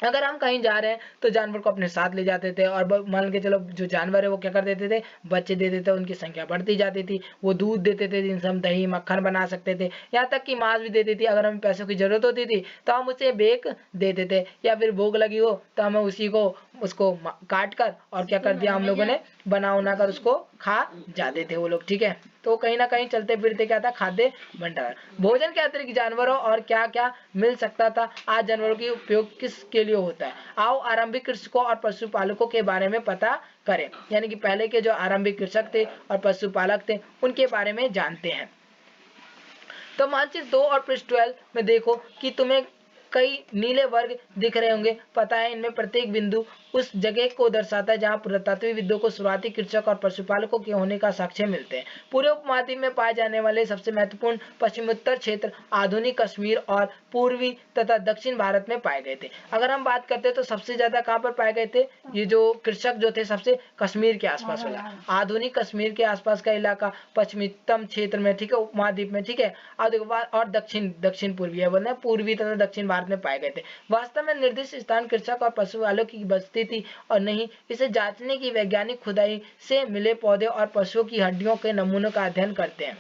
अगर हम कहीं जा रहे हैं तो जानवर को अपने साथ ले जाते थे और मान के चलो जो जानवर है वो क्या कर देते थे, बच्चे दे देते थे, उनकी संख्या बढ़ती जाती थी। वो दूध देते थे जिनसे हम दही मक्खन बना सकते थे, यहाँ तक कि मांस भी देती थी। अगर हमें पैसों की जरूरत होती थी तो हम उसे बेच देते थे या फिर भूख लगी हो तो हमें उसको काट कर और क्या कर दिया हम लोगों ने, बना उना कर उसको खा जाते थे वो लोग। ठीक है, तो कहीं ना कहीं चलते फिरते क्या था, खाद्य भंडार। भोजन के अतिरिक्त जानवरों और क्या क्या मिल सकता था? आज जानवरों की उपयोग किसके लिए होता है? आओ आरंभिक कृषकों और पशुपालकों के बारे में पता करें, यानी कि पहले के जो आरंभिक कृषक थे और पशुपालक थे उनके बारे में जानते हैं। तो मानचित्र 2 और पृष्ठ 12 में देखो कि तुम्हें कई नीले वर्ग दिख रहे होंगे। पता है इनमें प्रत्येक बिंदु उस जगह को दर्शाता है जहां पुरातत्वविदों को शुरुआती कृषक और पशुपालकों के होने का साक्ष्य मिलते हैं। पूरे उपमहाद्वीप में पाए जाने वाले सबसे महत्वपूर्ण पश्चिमोत्तर क्षेत्र आधुनिक कश्मीर और पूर्वी तथा दक्षिण भारत में पाए गए थे। अगर हम बात करते हैं तो सबसे ज्यादा कहाँ पर पाए गए थे ये जो कृषक जो थे, सबसे कश्मीर के आसपास वाला, आधुनिक कश्मीर के आसपास का इलाका पश्चिमोत्तर क्षेत्र में, ठीक है, उपमहाद्वीप में, ठीक है, और दक्षिण पूर्वी है, बोलना पूर्वी तथा दक्षिण भारत में पाए गए थे। वास्तव में निर्दिष्ट स्थान कृषक और पशुपालकों की बस्ती थी और नहीं, इसे जांचने की वैज्ञानिक खुदाई से मिले पौधे और पशुओं की हड्डियों के नमूनों का अध्ययन करते हैं।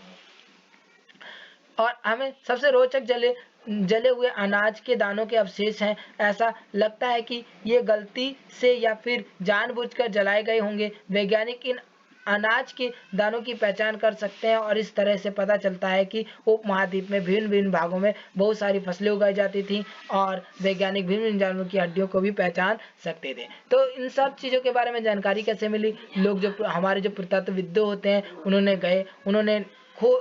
और हमें सबसे रोचक जले हुए अनाज के दानों के अवशेष हैं। ऐसा लगता है कि ये गलती से या फिर जानबूझकर जलाए गए होंगे। वैज्ञानिक इन अनाज के दानों की पहचान कर सकते हैं और इस तरह से पता चलता है कि उपमहाद्वीप में भिन्न भिन्न भागों में बहुत सारी फसलें उगाई जाती थी और वैज्ञानिक भिन्न भिन्न जानवरों की हड्डियों को भी पहचान सकते थे। तो इन सब चीज़ों के बारे में जानकारी कैसे मिली? लोग जो हमारे जो पुरातत्वविद होते हैं उन्होंने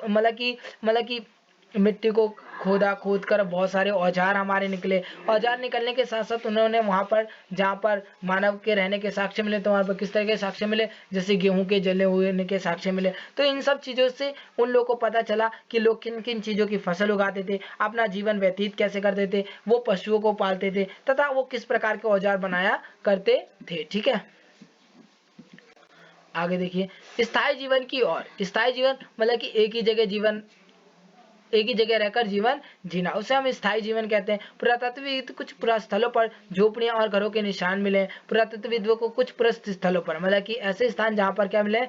मतलब कि मिट्टी को खोद कर बहुत सारे औजार हमारे निकले। औजार निकलने के साथ साथ उन्होंने वहाँ पर जहाँ पर मानव के रहने के साक्ष्य मिले तो वहाँ पर किस तरह के साक्ष्य मिले, जैसे गेहूं के जले हुए के साक्ष्य मिले। तो इन सब चीज़ों से उन लोगों को पता चला कि लोग किन किन चीज़ों की फसल उगाते थे, अपना जीवन व्यतीत कैसे करते थे, वो पशुओं को पालते थे तथा वो किस प्रकार के औजार बनाया करते थे। ठीक है, आगे देखिए स्थायी जीवन की ओर। स्थायी जीवन मतलब कि एक ही जगह रहकर जीवन जीना, उसे हम स्थायी जीवन कहते हैं। पुरातत्वविद कुछ पुरास्थलों पर झोपड़ियां और घरों के निशान मिले। पुरातत्वविदों को कुछ पुरास्थलों पर मतलब कि ऐसे स्थान जहां पर क्या मिले,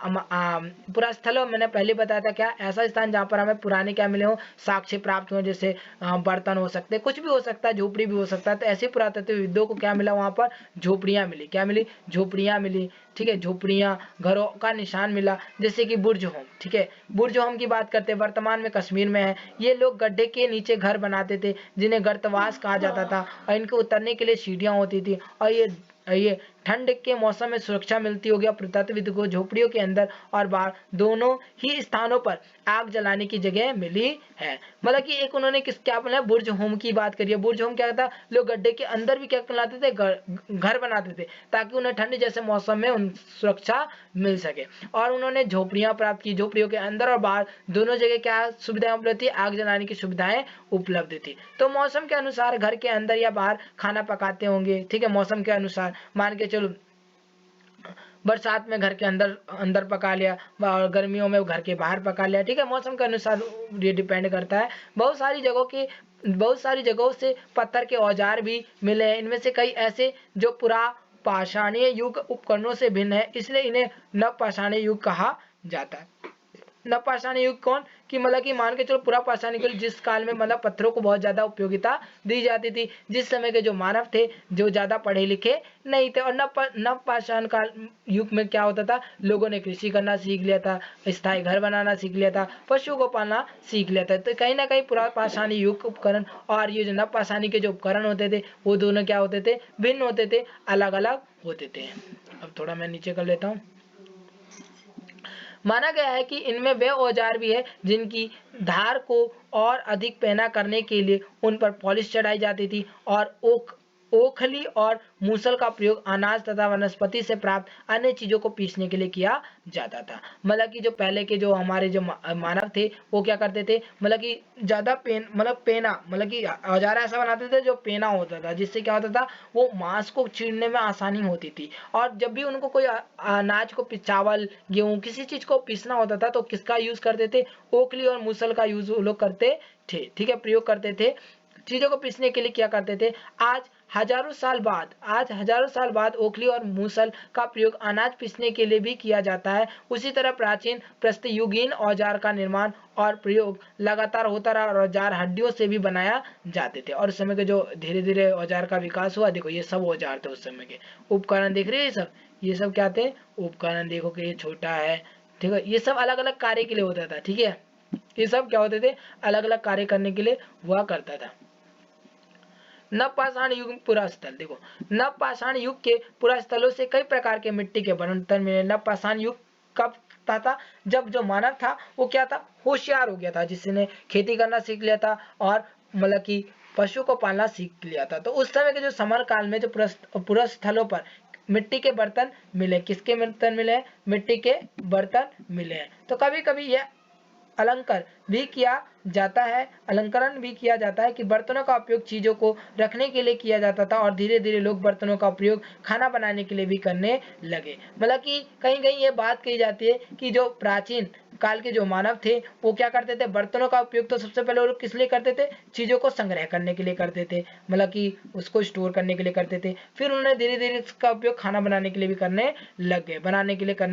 पुरास्थलों, मैंने पहले बताया था क्या, ऐसा स्थान जहाँ पर हमें पुराने क्या मिले हो, साक्ष्य प्राप्त हो, जैसे बर्तन हो सकते हैं, कुछ भी हो सकता है, झोपड़ी भी हो सकता है। तो ऐसे पुरातत्वविदों को क्या मिला, वहाँ पर झोपड़ियाँ मिली। क्या मिली? झोपड़ियाँ मिली। ठीक है, झोपड़ियाँ, घरों का निशान मिला, जैसे कि बुर्ज होम। ठीक है, बुर्ज होम की बात करते हैं, वर्तमान में कश्मीर में है। ये लोग गड्ढे के नीचे घर बनाते थे जिन्हें गर्तवास कहा जाता था, और इनके उतरने के लिए सीढ़ियां होती थी, और ये ठंड के मौसम में सुरक्षा मिलती होगी पुरातत्वविद को झोपड़ियों के अंदर और बाहर दोनों ही स्थानों पर आग जलाने की जगह मिली है। मतलब कि एक उन्होंने क्या बोला, बुर्ज होम की बात करी है। बुर्ज होम क्या था, लोग गड्ढे के अंदर भी क्या बनाते थे, घर बनाते थे ताकि उन्हें ठंड जैसे मौसम में उन सुरक्षा मिल सके। और उन्होंने झोपड़ियां प्राप्त की, झोपड़ियों के अंदर और बाहर दोनों जगह क्या सुविधाएं उपलब्ध थी, आग जलाने की सुविधाएं उपलब्ध थी। तो मौसम के अनुसार घर के अंदर या बाहर खाना पकाते होंगे, ठीक है, मौसम के अनुसार। मान के चलो बरसात में घर के अंदर पका लिया, और गर्मियों में घर के बाहर पका लिया, ठीक है, मौसम के अनुसार ये डिपेंड करता है। बहुत सारी जगहों से पत्थर के औजार भी मिले हैं। इनमें से कई ऐसे जो पुरापाषाणीय युग उपकरणों से भिन्न है, इसलिए इन्हें नवपाषाणीय युग कहा जाता है। नवपाषाणीय युग कौन कि मतलब कि मान के चलो पुरापाषाणीय युग जिस काल में मतलब पत्थरों को बहुत ज्यादा उपयोगिता दी जाती थी, जिस समय के जो मानव थे जो ज्यादा पढ़े लिखे नहीं थे। और नवपाषाण काल युग में क्या होता था, लोगों ने कृषि करना सीख लिया था, स्थायी घर बनाना सीख लिया था, पशुओं को पालना सीख लिया था। तो कहीं ना कहीं पुरापाषाणी युग उपकरण और ये जो नवपाषाणी के जो उपकरण होते थे वो दोनों क्या होते थे, भिन्न होते थे, अलग अलग होते थे। अब थोड़ा मैं नीचे कर लेता हूँ। माना गया है कि इनमें वे औजार भी है जिनकी धार को और अधिक पैना करने के लिए उन पर पॉलिश चढ़ाई जाती थी, और ओखली और मूसल का प्रयोग अनाज तथा वनस्पति से प्राप्त अन्य चीजों को पीसने के लिए किया जाता था। मतलब कि जो पहले के जो हमारे जो मानव थे वो क्या करते थे, मतलब कि ज्यादा पेना मतलब कि औजार ऐसा बनाते थे जो पेना होता था, जिससे क्या होता था वो मांस को चीरने में आसानी होती थी। और जब भी उनको कोई अनाज को, चावल गेहूं किसी चीज को पीसना होता था तो किसका यूज करते थे, ओखली और मूसल का यूज वो लोग करते थे, ठीक है, प्रयोग करते थे। चीजों को पीसने के लिए क्या करते थे। आज हजारों साल बाद ओखली और मूसल का प्रयोग अनाज पीसने के लिए भी किया जाता है। उसी तरह प्राचीन प्रस्तयुगीन औजार का निर्माण और प्रयोग लगातार होता रहा, और औजार हड्डियों से भी बनाया जाते थे। और उस समय के जो धीरे धीरे औजार का विकास हुआ, देखो ये सब औजार थे उस समय के। उपकरण देख रहे हैं ये सब क्या थे, उपकरण। देखो कि ये छोटा है, ठीक है, ये सब अलग अलग कार्य के लिए होता था, ठीक है, ये सब क्या होते थे, अलग अलग कार्य करने के लिए हुआ करता था। नवपाषाण युग पुरा स्थल, देखो नवपाषाण युग के पुरा स्थलों से कई प्रकार के मिट्टी के बर्तन मिले। नवपाषाण युग कब था, जब जो मानव था वो क्या था, होशियार हो गया था, जिसने खेती करना सीख लिया था और मतलब कि पशु को पालना सीख लिया था। तो उस समय के जो समर काल में जो पुरा स्थलों पर मिट्टी के बर्तन मिले, किसके बर्तन मिले, मिट्टी के बर्तन मिले हैं। तो कभी कभी यह अलंकरण भी किया जाता है कि बर्तनों का उपयोग चीजों को रखने के लिए किया जाता था, और धीरे धीरे लोग बर्तनों का उपयोग खाना बनाने के लिए भी करने लगे। मतलब कि कहीं कहीं ये बात कही जाती है कि जो प्राचीन काल के जो मानव थे वो क्या करते थे, बर्तनों का उपयोग तो सबसे पहले वो लोग किस लिए करते थे, चीजों को संग्रह करने के लिए करते थे, मतलब कि उसको स्टोर करने के लिए करते थे। फिर उन्होंने धीरे धीरे इसका उपयोग खाना बनाने के लिए भी करने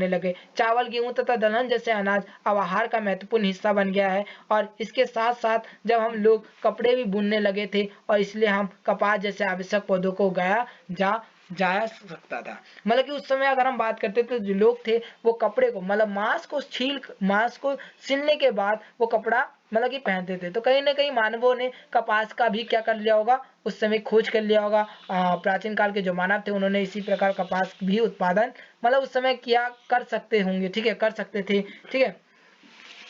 लगे। चावल, गेहूं तथा दलहन जैसे अनाज अब आहार का महत्वपूर्ण हिस्सा बन गया है। और इसके साथ साथ जब हम लोग कपड़े भी बुनने लगे थे, और इसलिए हम कपास जैसे आवश्यक पौधों को उगाया जा सकता था। मतलब कि उस समय अगर हम बात करते तो जो लोग थे वो कपड़े को मतलब मांस को सिलने के बाद वो कपड़ा मतलब कि पहनते थे। तो कहीं ना कहीं मानवों ने कपास का भी क्या कर लिया होगा, उस समय खोज कर लिया होगा। प्राचीन काल के जो मानव थे उन्होंने इसी प्रकार कपास भी उत्पादन मतलब उस समय किया कर सकते होंगे, ठीक है, कर सकते थे, ठीक है,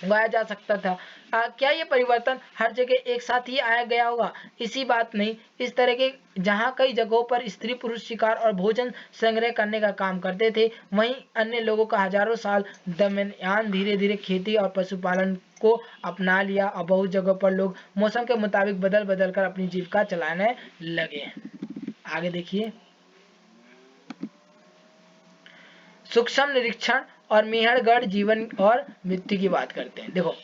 उगाया जा सकता था। क्या ये परिवर्तन हर जगह एक साथ ही आया गया होगा, इसी बात नहीं। इस तरह के जहाँ कई जगहों पर स्त्री पुरुष शिकार और भोजन संग्रह करने का काम करते थे, वहीं अन्य लोगों का हजारों साल दरमियान धीरे धीरे खेती और पशुपालन को अपना लिया, और बहुत जगहों पर लोग मौसम के मुताबिक बदल बदल कर अपनी जीविका चलाने लगे। आगे देखिए, सूक्ष्म निरीक्षण और मेहरगढ़ जीवन और मृत्यु की बात करते हैं। देखो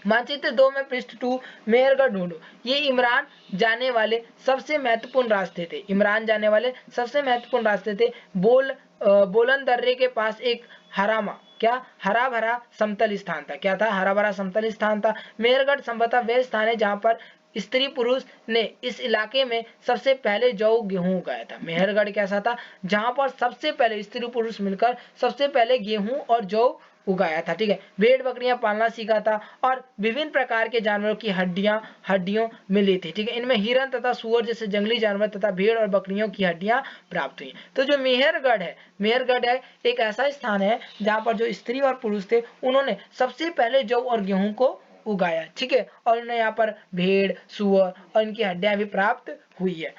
मानचित्र 2 में पृष्ठ 2 मेहरगढ़ ढूंढो। ये इमरान जाने वाले सबसे महत्वपूर्ण रास्ते थे। बोलन दर्रे के पास एक हरा भरा समतल स्थान था। क्या था, हरा भरा समतल स्थान था। मेहरगढ़ संभवतः वह स्थान है जहाँ पर स्त्री पुरुष ने इस इलाके में सबसे पहले जौ गेहूं उगाया था। मेहरगढ़ कैसा था, जहां पर सबसे पहले स्त्री पुरुष मिलकर सबसे पहले गेहूं और जौ उगाया था। ठीक है, भेड़ बकरियां पालना सीखा था और विभिन्न प्रकार के जानवरों की हड्डियों मिली थी। ठीक है, इनमें हिरन तथा सुअर जैसे जंगली जानवर तथा भेड़ और बकरियों की हड्डियां प्राप्त हुई। तो जो मेहरगढ़ है एक ऐसा स्थान है जहाँ पर जो स्त्री और पुरुष थे उन्होंने सबसे पहले जौ और गेहूं को उगाया। ठीक है, और उन्हें यहाँ पर भेड़ सुअर और इनकी हड्डियां भी प्राप्त हुई है।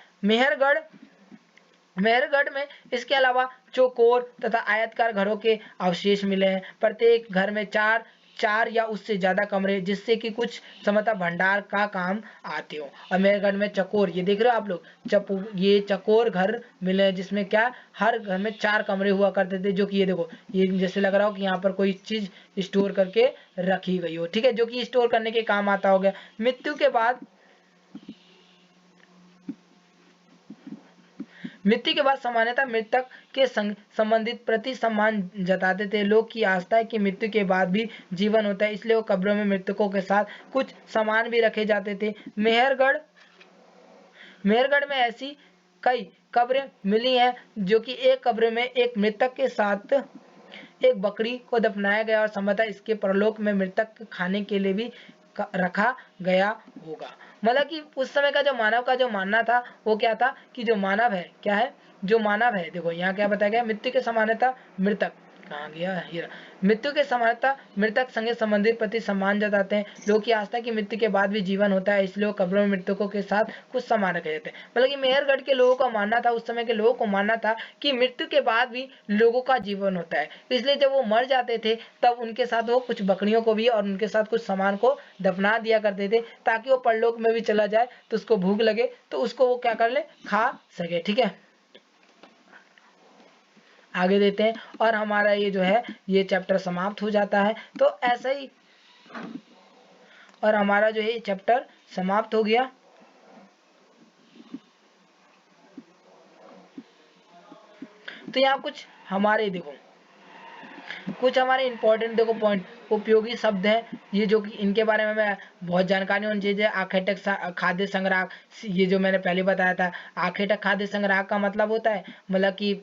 मेहरगढ़ में इसके अलावा चौकोर तथा आयताकार घरों के अवशेष मिले हैं। प्रत्येक घर में चार या उससे ज्यादा कमरे जिससे कि कुछ समता भंडार का काम आते हो। और मेहरगढ़ में चकोर, ये देख रहे हो आप लोग, ये चकोर घर मिले हैं जिसमें क्या हर घर में 4 कमरे हुआ करते थे, जो कि ये देखो ये जैसे लग रहा हो कि यहाँ पर कोई चीज स्टोर करके रखी गई हो। ठीक है, जो कि स्टोर करने के काम आता हो गया। मृत्यु के बाद सामान्यतः मृतक के संबंधित प्रति सम्मान जताते थे। लोग की आस्था है कि मृत्यु के बाद भी जीवन होता है, इसलिए वो कब्रों में मृतकों के साथ कुछ सामान भी रखे जाते थे। मेहरगढ़ में ऐसी कई कब्रें मिली हैं जो कि एक कब्र में एक मृतक के साथ एक बकरी को दफनाया गया और संभवतः इसके परलोक में मृतक खाने के लिए भी रखा गया होगा। मतलब कि उस समय का जो मानव का जो मानना था वो क्या था कि जो मानव है क्या है, जो मानव है, देखो यहाँ क्या बताया गया, मृत्यु के समानता मृतक कहाँ गया हीरा, मृत्यु के समानता मृतक संगे संबंधित प्रति सम्मान जताते हैं। लोग की आस्था की मृत्यु के बाद भी जीवन होता है, इसलिए वो कब्रों में मृतकों के साथ कुछ सम्मान रखे जाते हैं। मतलब कि मेहरगढ़ के लोगों का मानना था, उस समय के लोगों को मानना था कि मृत्यु के बाद भी लोगों का जीवन होता है, इसलिए जब वो मर जाते थे तब उनके साथ वो कुछ बकरियों को भी और उनके साथ कुछ सामान को दफना दिया करते थे, ताकि वो परलोक में भी चला जाए तो उसको भूख लगे तो उसको वो क्या कर ले, खा सके। ठीक है, आगे देते हैं और हमारा ये जो है ये चैप्टर समाप्त हो जाता है। तो ऐसा ही और हमारा जो है चैप्टर समाप्त हो गया। तो यहाँ कुछ हमारे देखो कुछ हमारे इंपॉर्टेंट देखो पॉइंट उपयोगी शब्द हैं, ये जो कि इनके बारे में मैं बहुत जानकारी होनी चाहिए। आखेटक खाद्य संग्रह, ये जो मैंने पहले बताया था, आखेटक खाद्य संग्रह का मतलब होता है मतलब कि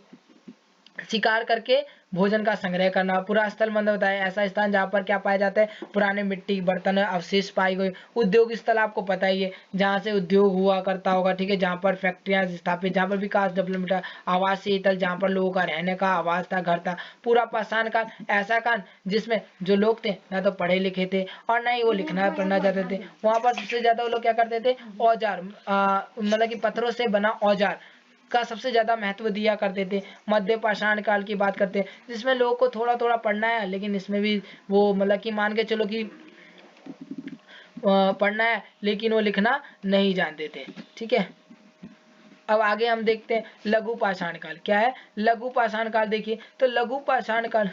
शिकार करके भोजन का संग्रह करना। पूरा स्थल मतलब होता है ऐसा स्थान जहाँ पर क्या पाया जाता है, पुराने मिट्टी बर्तन अवशेष पाई गई। उद्योग स्थल आपको पता ही है, जहाँ से उद्योग हुआ करता होगा। ठीक है, जहाँ पर फैक्ट्रियां स्थापित, जहाँ पर विकास डेवलपमेंट, आवासीय स्थल जहाँ पर लोगों का रहने का आवास था, घर था। पूरा पाषाण काल, ऐसा काल जिसमें जो लोग थे ना तो पढ़े लिखे थे और ना ही वो लिखना पढ़ना चाहते थे। वहां पर सबसे ज्यादा वो लोग क्या करते थे, औजार मतलब कि पत्थरों से बना औजार का सबसे ज्यादा महत्व दिया करते थे। मध्य पाषाण काल की बात करते हैं जिसमें लोगों को थोड़ा थोड़ा पढ़ना है, लेकिन इसमें भी वो मतलब कि मान के चलो कि पढ़ना है लेकिन वो लिखना नहीं जानते थे। ठीक है, अब आगे हम देखते हैं लघु पाषाण काल। क्या है लघु पाषाण काल, देखिए तो लघु पाषाण काल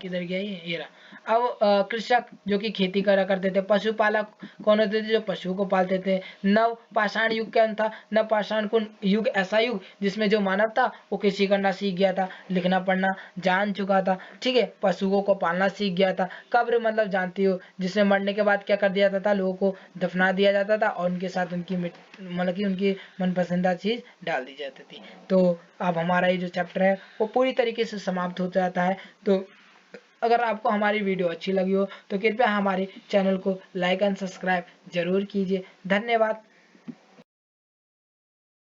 किधर गया ये रहा। अब कृषक जो कि खेती करा करते थे, पशुपालक कौन होते थे, जो पशुओं को पालते थे। नव पाषाण युग क्या था, नव पाषाण युग ऐसा युग जिसमें जो मानव था वो कृषि करना सीख गया था, लिखना पढ़ना जान चुका था। ठीक है, पशुओं को पालना सीख गया था। कब्र मतलब जानती हो, जिसमें मरने के बाद क्या कर दिया जाता था, लोगों को दफना दिया जाता था और उनके साथ उनकी मतलब कि उनकी मनपसंदा चीज डाल दी जाती थी। तो अब हमारा ये जो चैप्टर है वो पूरी तरीके से समाप्त हो जाता है। तो अगर आपको हमारी वीडियो अच्छी लगी हो तो कृपया हमारे चैनल को लाइक एंड सब्सक्राइब जरूर कीजिए। धन्यवाद।